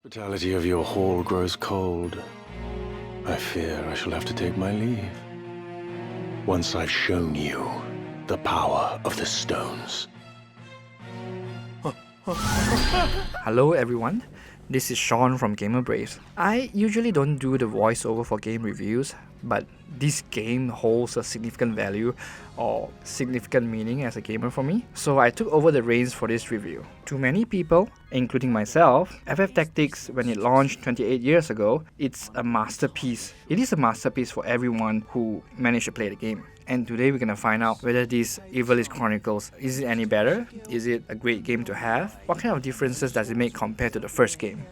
Hospitality of your hall grows cold. I fear I shall have to take my leave. Once I've shown you the power of the stones. Hello everyone, this is Sean from Gamer Braves. I usually don't do the voiceover for game reviews, but this game holds a significant value or significant meaning as a gamer for me, so I took over the reins for this review. To many people, including myself, FF Tactics, when it launched 28 years ago, it's a masterpiece. It is a masterpiece for everyone who managed to play the game. And today we're gonna find out whether this Ivalice Chronicles, is it any better? Is it a great game to have? What kind of differences does it make compared to the first game?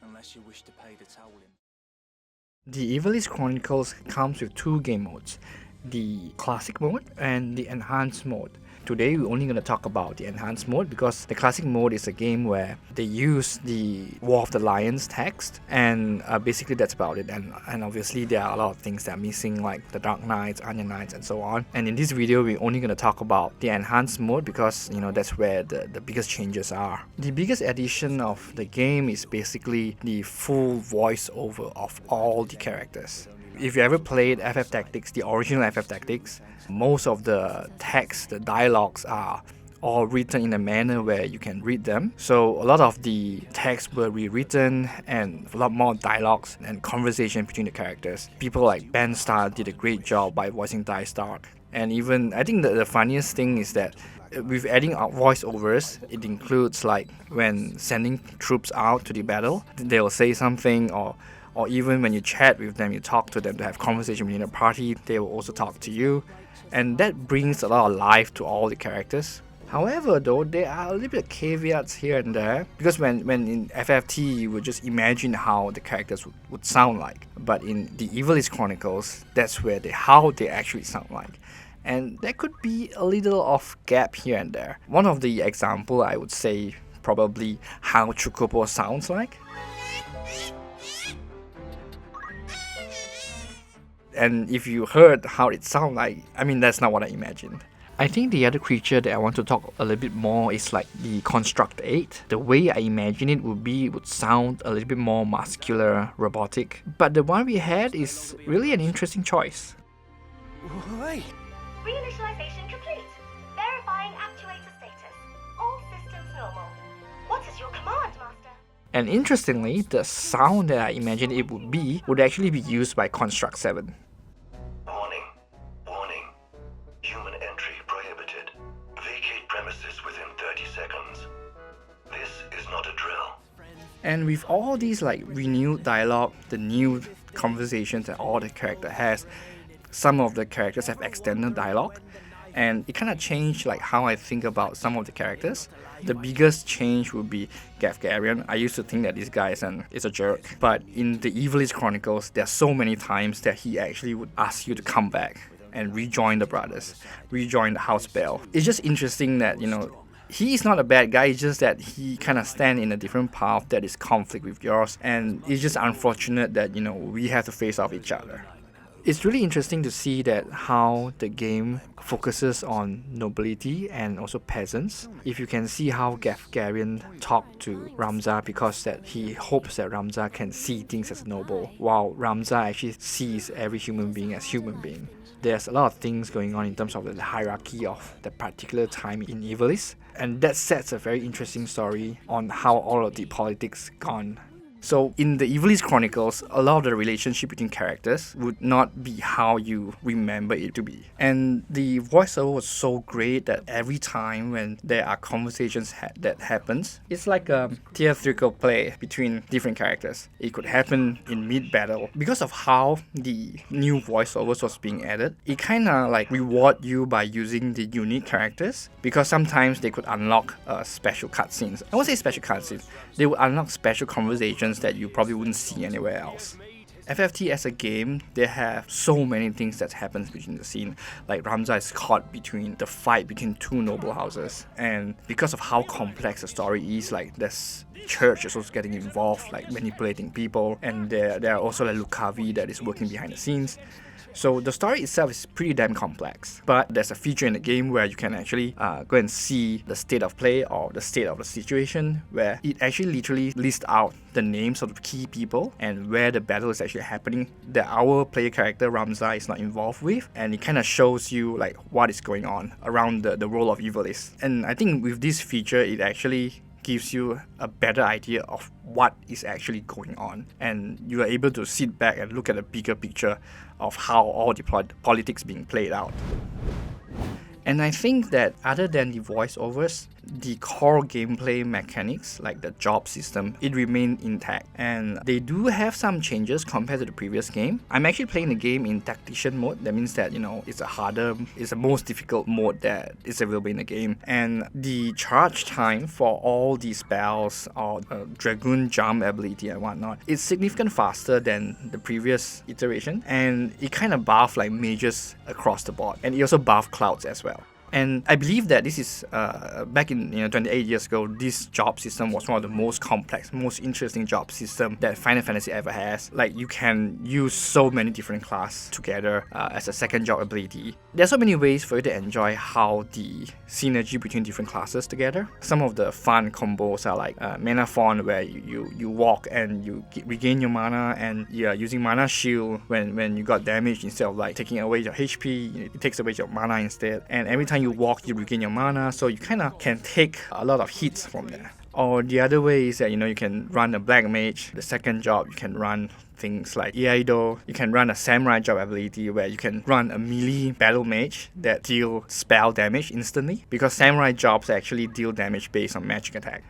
Unless you wish to pay the towel in. The Ivalice Chronicles comes with two game modes, the classic mode and the enhanced mode. Today we're only going to talk about the enhanced mode because the classic mode is a game where they use the War of the Lions text, and basically that's about it. And obviously there are a lot of things that are missing, like the Dark Knights, Onion Knights, and so on. And in this video we're only going to talk about the enhanced mode because that's where the biggest changes are. The biggest addition of the game is basically the full voiceover of all the characters. If you ever played FF Tactics, the original FF Tactics, most of the text, the dialogues are all written in a manner where you can read them. So a lot of the text were rewritten and a lot more dialogues and conversation between the characters. People like Ben Starr did a great job by voicing Ty Stark. And even, I think the funniest thing is that with adding voiceovers, it includes like when sending troops out to the battle, they'll say something, or even when you chat with them, you talk to them to have conversation within a party, they will also talk to you. And that brings a lot of life to all the characters. However, though, there are a little bit of caveats here and there, because when in FFT, you would just imagine how the characters would sound like. But in the Ivalice Chronicles, that's where how they actually sound like. And there could be a little of gap here and there. One of the example, I would say, probably how Chocobo sounds like. And if you heard how it sounds like, that's not what I imagined. I think the other creature that I want to talk a little bit more is like the Construct 8. The way I imagine it would sound a little bit more muscular, robotic. But the one we had is really an interesting choice. Hey. Reinitialization complete. Verifying actuator status. All systems normal. What is your command, Master? And interestingly, the sound that I imagined it would actually be used by Construct 7. Warning. Human entry prohibited. Vacate premises within 30 seconds. This is not a drill. And with all these like renewed dialogue, the new conversations that all the character has, some of the characters have extended dialogue, and it kind of changed like how I think about some of the characters. The biggest change would be Gafgarion. I used to think that this guy is a jerk, but in the Ivalice Chronicles, there are so many times that he actually would ask you to come back and rejoin the brothers, rejoin the House Bell. It's just interesting that he is not a bad guy, it's just that he kind of stands in a different path that is conflict with yours, and it's just unfortunate that we have to face off each other. It's really interesting to see that how the game focuses on nobility and also peasants. If you can see how Gafgarion talked to Ramza because that he hopes that Ramza can see things as noble, while Ramza actually sees every human being as human being. There's a lot of things going on in terms of the hierarchy of that particular time in Ivalice, and that sets a very interesting story on how all of the politics gone. So in the Ivalice Chronicles, a lot of the relationship between characters would not be how you remember it to be. And the voiceover was so great that every time when there are conversations that happens, it's like a theatrical play between different characters. It could happen in mid-battle. Because of how the new voiceovers was being added, it kind of like reward you by using the unique characters, because sometimes they could unlock special cutscenes. I won't say special cutscenes, they would unlock special conversations that you probably wouldn't see anywhere else. FFT as a game, they have so many things that happens between the scene. Like Ramza is caught between the fight between two noble houses, and because of how complex the story is, like this church is also getting involved, like manipulating people, and there are also like Lucavi that is working behind the scenes. So the story itself is pretty damn complex, but there's a feature in the game where you can actually go and see the state of play or the state of the situation, where it actually literally lists out the names of the key people and where the battle is actually happening that our player character Ramza is not involved with, and it kind of shows you like what is going on around the world of Ivalice. And I think with this feature, it actually gives you a better idea of what is actually going on, and you are able to sit back and look at the bigger picture of how all the politics being played out. And I think that other than the voiceovers, the core gameplay mechanics, like the job system, it remained intact. And they do have some changes compared to the previous game. I'm actually playing the game in tactician mode. That means that, it's the most difficult mode that is available in the game. And the charge time for all the spells or Dragoon jump ability and whatnot, it's significantly faster than the previous iteration. And it kind of buffs like mages across the board. And it also buffs clouds as well. And I believe that this is, back in 28 years ago, this job system was one of the most complex, most interesting job system that Final Fantasy ever has. Like, you can use so many different classes together as a second job ability. There are so many ways for you to enjoy how the synergy between different classes together. Some of the fun combos are like Mana Font, where you walk and you regain your mana, and you're using Mana Shield when you got damaged. Instead of like taking away your HP, it takes away your mana instead. And every time you walk, you regain your mana, so you kind of can take a lot of hits from there. Or the other way is that you can run a black mage. The second job, you can run things like Iaido. You can run a samurai job ability where you can run a melee battle mage that deal spell damage instantly, because samurai jobs actually deal damage based on magic attack.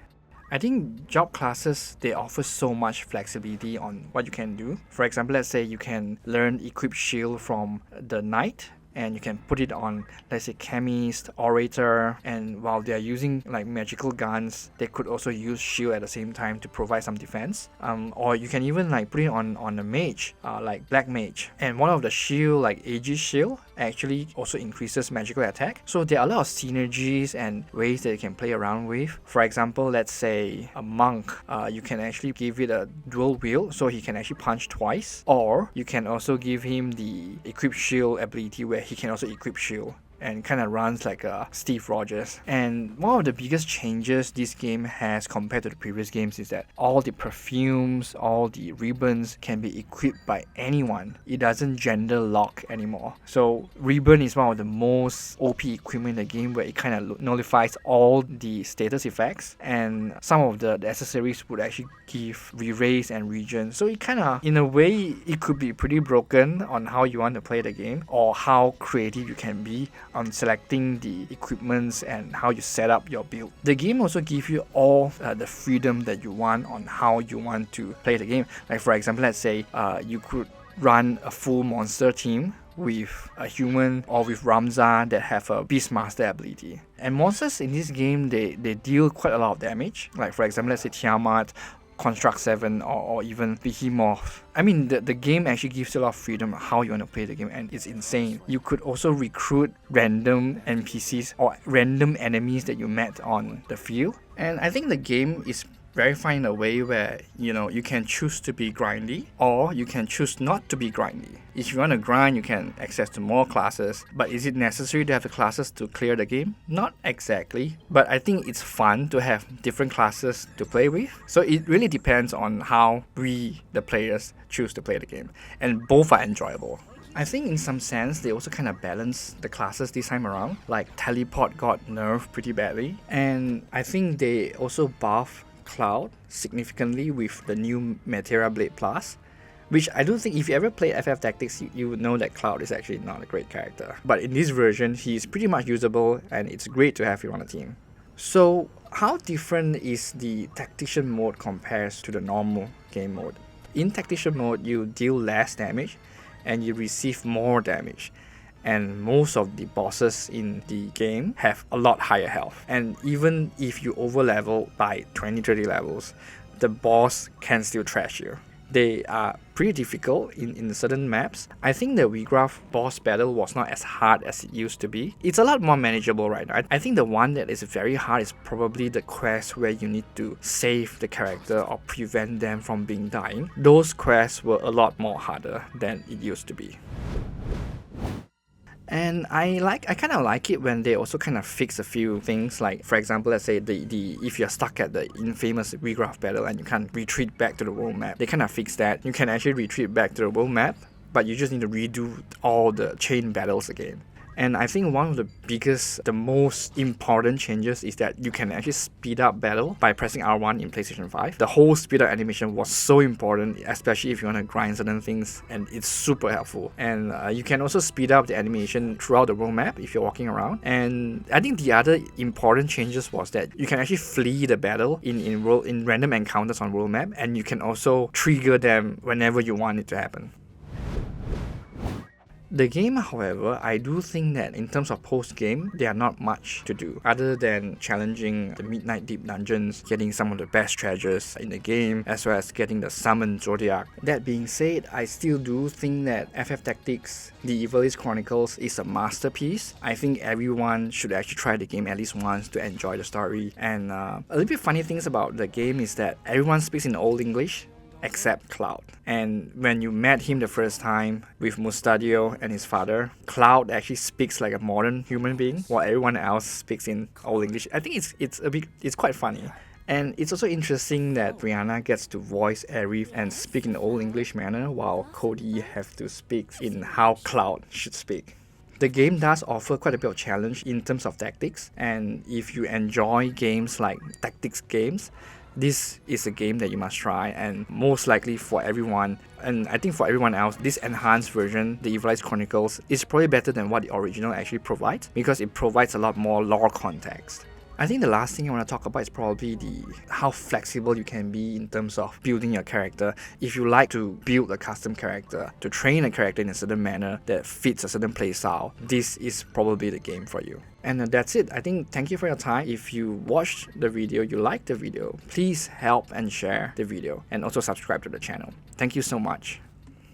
I think job classes, they offer so much flexibility on what you can do. For example, let's say you can learn equip shield from the knight, and you can put it on, let's say, chemist, orator, and while they're using like magical guns, they could also use shield at the same time to provide some defense. Or you can even like put it on a mage, like black mage, and one of the shield, like Aegis shield, actually also increases magical attack. So there are a lot of synergies and ways that you can play around with. For example, let's say a monk, you can actually give it a dual wield, so he can actually punch twice, or you can also give him the equip shield ability where he can also equip shield and kind of runs like a Steve Rogers. And one of the biggest changes this game has compared to the previous games is that all the perfumes, all the ribbons can be equipped by anyone. It doesn't gender lock anymore. So ribbon is one of the most OP equipment in the game, where it kind of nullifies all the status effects, and some of the accessories would actually give re-raise and regen. So it kind of, in a way, it could be pretty broken on how you want to play the game, or how creative you can be on selecting the equipments and how you set up your build. The game also gives you all the freedom that you want on how you want to play the game. Like, for example, let's say you could run a full monster team with a human or with Ramza that have a Beastmaster ability. And monsters in this game, they deal quite a lot of damage. Like, for example, let's say Tiamat, Construct 7, or even Behemoth. I mean, the game actually gives you a lot of freedom how you want to play the game, and it's insane. You could also recruit random NPCs or random enemies that you met on the field. And I think the game is very fine in a way where, you can choose to be grindy, or you can choose not to be grindy. If you want to grind, you can access to more classes, but is it necessary to have the classes to clear the game? Not exactly, but I think it's fun to have different classes to play with. So it really depends on how we, the players, choose to play the game, and both are enjoyable. I think in some sense they also kind of balance the classes this time around. Like, Teleport got nerfed pretty badly, and I think they also buff Cloud significantly with the new Metera Blade Plus, which I don't think, if you ever play FF Tactics, you would know that Cloud is actually not a great character. But in this version, he's pretty much usable, and it's great to have him on the team. So how different is the Tactician mode compared to the normal game mode? In Tactician mode, you deal less damage and you receive more damage. And most of the bosses in the game have a lot higher health. And even if you over level by 20-30 levels, the boss can still trash you. They are pretty difficult in certain maps. I think the Wigraf boss battle was not as hard as it used to be. It's a lot more manageable right now. I think the one that is very hard is probably the quest where you need to save the character or prevent them from being dying. Those quests were a lot more harder than it used to be. And I kind of like it when they also kind of fix a few things, like for example, let's say the if you're stuck at the infamous regraph battle and you can't retreat back to the world map, they kind of fix that. You can actually retreat back to the world map, but you just need to redo all the chain battles again. And I think one of the biggest, the most important changes is that you can actually speed up battle by pressing R1 in PlayStation 5. The whole speed up animation was so important, especially if you want to grind certain things, and it's super helpful. And you can also speed up the animation throughout the world map if you're walking around. And I think the other important changes was that you can actually flee the battle in random encounters on world map, and you can also trigger them whenever you want it to happen. The game, however, I do think that in terms of post-game, there are not much to do other than challenging the Midnight Deep dungeons, getting some of the best treasures in the game, as well as getting the Summoned Zodiac. That being said, I still do think that FF Tactics, the Ivalice Chronicles, is a masterpiece. I think everyone should actually try the game at least once to enjoy the story. And a little bit funny things about the game is that everyone speaks in Old English, except Cloud. And when you met him the first time with Mustadio and his father, Cloud actually speaks like a modern human being, while everyone else speaks in Old English. I think it's quite funny. And it's also interesting that Brianna gets to voice Aerith and speak in Old English manner, while Cody have to speak in how Cloud should speak. The game does offer quite a bit of challenge in terms of tactics, and if you enjoy games like tactics games, this is a game that you must try, and most likely for everyone, and I think for everyone else, this enhanced version, the Ivalice Chronicles, is probably better than what the original actually provides, because it provides a lot more lore context. I think the last thing I want to talk about is probably how flexible you can be in terms of building your character. If you like to build a custom character, to train a character in a certain manner that fits a certain playstyle, this is probably the game for you. And that's it. I think thank you for your time. If you watched the video, you liked the video, please help and share the video, and also subscribe to the channel. Thank you so much.